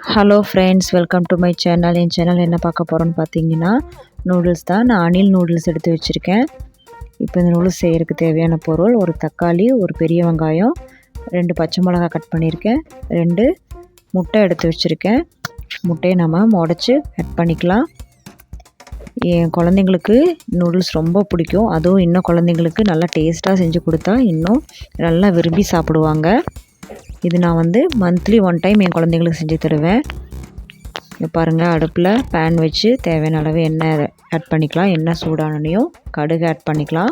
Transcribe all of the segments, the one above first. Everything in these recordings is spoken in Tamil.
Hello friends, welcome to my channel. N channel என்ன பார்க்க போகிறோன்னு பார்த்தீங்கன்னா நூடுல்ஸ் தான். நான் அணில் நூடுல்ஸ் எடுத்து வச்சுருக்கேன். இப்போ இந்த நூடுல்ஸ் செய்கிறதுக்கு தேவையான பொருள்: ஒரு தக்காளி, ஒரு பெரிய வெங்காயம், 2 பச்சை மிளகாய் கட் பண்ணியிருக்கேன், 2 முட்டை எடுத்து வச்சுருக்கேன். முட்டையை நம்ம உடச்சி ஆட் பண்ணிக்கலாம். என் குழந்தைங்களுக்கு நூடுல்ஸ் ரொம்ப பிடிக்கும். அதுவும் இன்னும் குழந்தைங்களுக்கு நல்லா டேஸ்ட்டாக செஞ்சு கொடுத்தா இன்னும் நல்லா விரும்பி சாப்பிடுவாங்க. இது நான் மந்த்லி 1 டைம் என் குழந்தைங்களுக்கு செஞ்சு தருவேன். இங்கே பாருங்கள், அடுப்பில் பேன் வச்சு தேவையான அளவு எண்ணெய் ஆட் பண்ணிக்கலாம். எண்ணெய் சூடானனையும் கடுகு ஆட் பண்ணிக்கலாம்.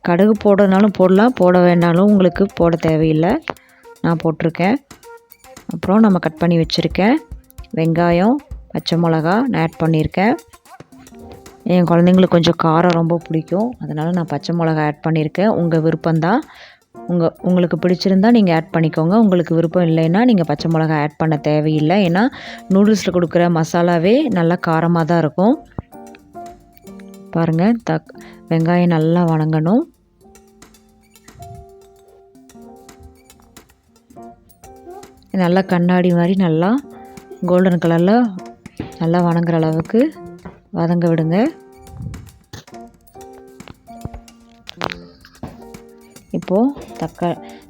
கடுகு போடுறதுனாலும் போடலாம், போட வேண்டாலும் உங்களுக்கு போட தேவையில்லை. நான் போட்டிருக்கேன். அப்புறம் நம்ம கட் பண்ணி வச்சுருக்கேன் வெங்காயம், பச்சை மிளகா நான் ஆட் பண்ணியிருக்கேன். என் குழந்தைங்களுக்கு கொஞ்சம் காரம் ரொம்ப பிடிக்கும், அதனால் நான் பச்சை மிளகா ஆட் பண்ணியிருக்கேன். உங்கள் விருப்பம்தான். உங்களுக்கு பிடிச்சிருந்தால் நீங்கள் ஆட் பண்ணிக்கோங்க. உங்களுக்கு விருப்பம் இல்லைன்னா நீங்கள் பச்சை மிளகா ஆட் பண்ண தேவையில்லை. ஏன்னா நூடுல்ஸில் கொடுக்குற மசாலாவே நல்லா காரமாக தான் இருக்கும். பாருங்கள், வெங்காயம் நல்லா வணங்கணும். நல்லா கண்ணாடி மாதிரி நல்லா கோல்டன் கலரில் நல்லா வணங்குற அளவுக்கு வதங்க விடுங்க. இப்போது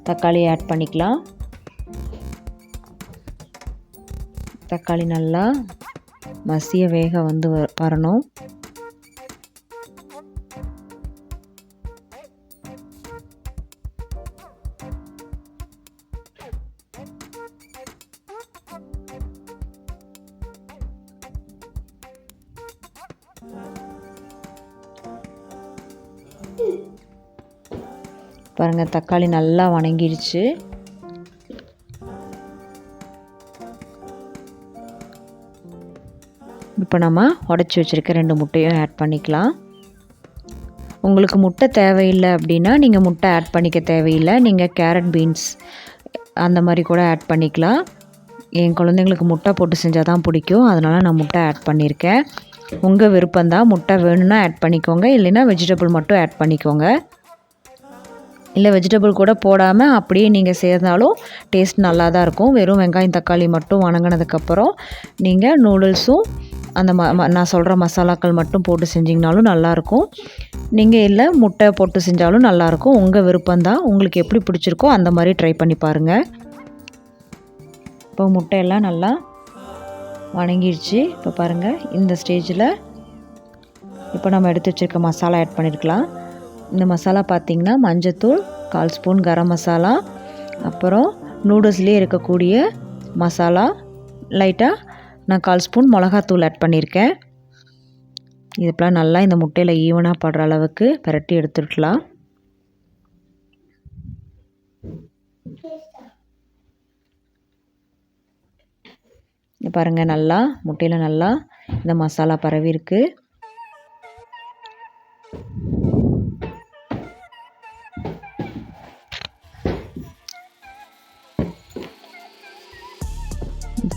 தக்காளி ஆட் பண்ணிக்கலாம். தக்காளி நல்லா மசிய வேக வரணும். பாருங்கள், தக்காளி நல்லா வணங்கிடுச்சு. இப்போ நம்ம உடச்சி வச்சுருக்க 2 முட்டையும் ஆட் பண்ணிக்கலாம். உங்களுக்கு முட்டை தேவையில்லை அப்படின்னா நீங்கள் முட்டை ஆட் பண்ணிக்க தேவையில்லை. நீங்கள் கேரட், பீன்ஸ் அந்த மாதிரி கூட ஆட் பண்ணிக்கலாம். என் குழந்தைங்களுக்கு முட்டை போட்டு செஞ்சால் தான் பிடிக்கும், அதனால் நான் முட்டை ஆட் பண்ணியிருக்கேன். உங்கள் விருப்பம்தான். முட்டை வேணும்னா ஆட் பண்ணிக்கோங்க, இல்லைன்னா வெஜிடபிள் மட்டும் ஆட் பண்ணிக்கோங்க. இல்லை வெஜிடபிள் கூட போடாமல் அப்படியே நீங்கள் சேர்ந்தாலும் டேஸ்ட் நல்லா தான் இருக்கும். வெறும் வெங்காயம் தக்காளி மட்டும் வணங்கினதுக்கப்புறம் நீங்கள் நூடுல்ஸும் அந்த நான் சொல்கிற மசாலாக்கள் மட்டும் போட்டு செஞ்சிங்கனாலும் நல்லாயிருக்கும். நீங்கள் இல்லை முட்டை போட்டு செஞ்சாலும் நல்லாயிருக்கும். உங்கள் விருப்பம்தான். உங்களுக்கு எப்படி பிடிச்சிருக்கோ அந்த மாதிரி ட்ரை பண்ணி பாருங்கள். இப்போ முட்டையெல்லாம் நல்லா வணங்கிடுச்சு. இப்போ பாருங்கள், இந்த ஸ்டேஜில் இப்போ நம்ம எடுத்து வச்சுருக்க மசாலா ஆட் பண்ணியிருக்கலாம். இந்த மசாலா பார்த்திங்கன்னா மஞ்சத்தூள் 1/4 ஸ்பூன், கரம் மசாலா, அப்புறம் நூடுல்ஸ்லேயே இருக்கக்கூடிய மசாலா லைட்டாக நான் 1/4 ஸ்பூன் மிளகாத்தூள் ஆட் பண்ணியிருக்கேன். இதுப்பெல்லாம் நல்லா இந்த முட்டையில் ஈவனாக படுற அளவுக்கு பிரட்டி எடுத்துக்கலாம். பாருங்கள், நல்லா முட்டையில் நல்லா இந்த மசாலா பரவி இருக்குது.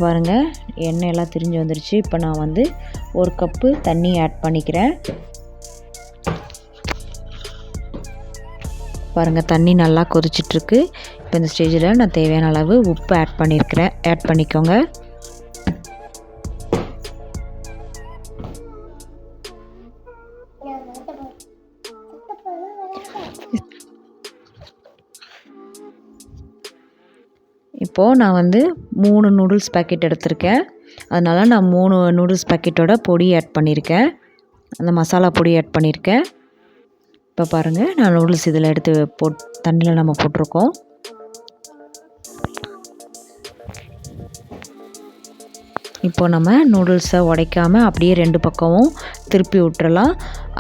பாருங்கள், எண்ணெய் எல்லாம் திரிஞ்சு வந்துருச்சு. இப்போ நான் 1 கப்பு தண்ணி ஆட் பண்ணிக்கிறேன். பாருங்கள், தண்ணி நல்லா கொதிச்சிட்ருக்கு. இப்போ இந்த ஸ்டேஜில் நான் தேவையான அளவு உப்பு ஆட் பண்ணிக்கோங்க. இப்போது நான் 3 நூடுல்ஸ் பேக்கெட் எடுத்திருக்கேன், அதனால் நான் 3 நூடுல்ஸ் பேக்கெட்டோட பொடி ஆட் பண்ணியிருக்கேன். அந்த மசாலா பொடி ஆட் பண்ணியிருக்கேன். இப்போ பாருங்கள், நான் நூடுல்ஸ் இதில் எடுத்து தண்ணியில் நம்ம போட்டிருக்கோம். இப்போ நம்ம நூடுல்ஸை உடைக்காமல் அப்படியே 2 பக்கமும் திருப்பி விட்டுறலாம்.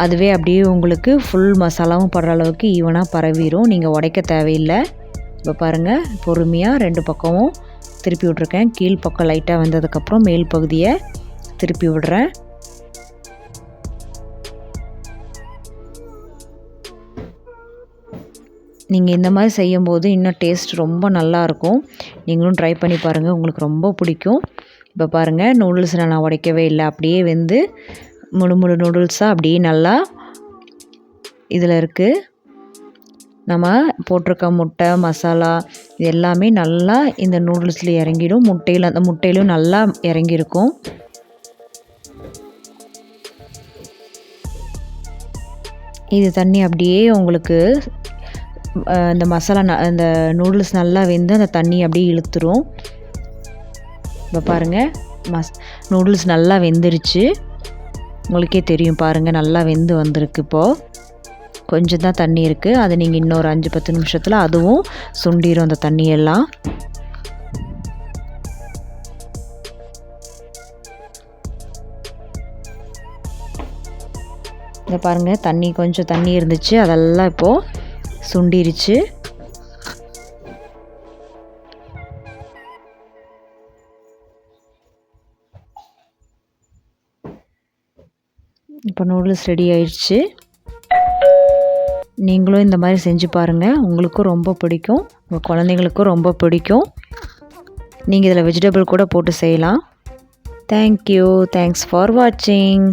அதுவே அப்படியே உங்களுக்கு ஃபுல் மசாலாவும் படுற அளவுக்கு ஈவனாக பரவிடும். நீங்கள் உடைக்க தேவையில்லை. இப்போ பாருங்கள், பொறுமையாக 2 பக்கமும் திருப்பி விட்ருக்கேன். கீழ் பக்கம் லைட்டாக வந்ததுக்கப்புறம் மேல் பகுதியை திருப்பி விடுறேன். நீங்கள் இந்த மாதிரி செய்யும்போது இன்னும் டேஸ்ட் ரொம்ப நல்லாயிருக்கும். நீங்களும் ட்ரை பண்ணி பாருங்கள், உங்களுக்கு ரொம்ப பிடிக்கும். இப்போ பாருங்கள், நூடுல்ஸ் நான் உடைக்கவே இல்லை, அப்படியே முழு நூடுல்ஸாக அப்படியே நல்லா இதில் இருக்குது. நம்ம போட்டிருக்க முட்டை மசாலா இது எல்லாமே நல்லா இந்த நூடுல்ஸில் இறங்கிடும். அந்த முட்டையிலும் நல்லா இறங்கியிருக்கும். இது தண்ணி அப்படியே உங்களுக்கு இந்த மசாலா இந்த நூடுல்ஸ் நல்லா வெந்து அந்த தண்ணி அப்படியே இழுத்துரும். இப்போ பாருங்கள் நூடுல்ஸ் நல்லா வெந்துருச்சு. உங்களுக்கே தெரியும் பாருங்கள், நல்லா வெந்து வந்திருக்கு. இப்போது கொஞ்சம் தான் தண்ணி இருக்குது. அது நீங்கள் இன்னொரு 5-10 நிமிஷத்தில் அதுவும் சுண்டிடும் அந்த தண்ணியெல்லாம். இதை பாருங்கள், கொஞ்சம் தண்ணி இருந்துச்சு, அதெல்லாம் இப்போது சுண்டிருச்சு. இப்போ நூடுல்ஸ் ரெடி ஆயிடுச்சு. நீங்களும் இந்த மாதிரி செஞ்சு பாருங்கள். உங்களுக்கும் ரொம்ப பிடிக்கும், உங்கள் குழந்தைங்களுக்கும் ரொம்ப பிடிக்கும். நீங்கள் இதில் வெஜிடபிள் கூட போட்டு செய்யலாம். தேங்க்யூ. தேங்க்ஸ் ஃபார் வாட்சிங்.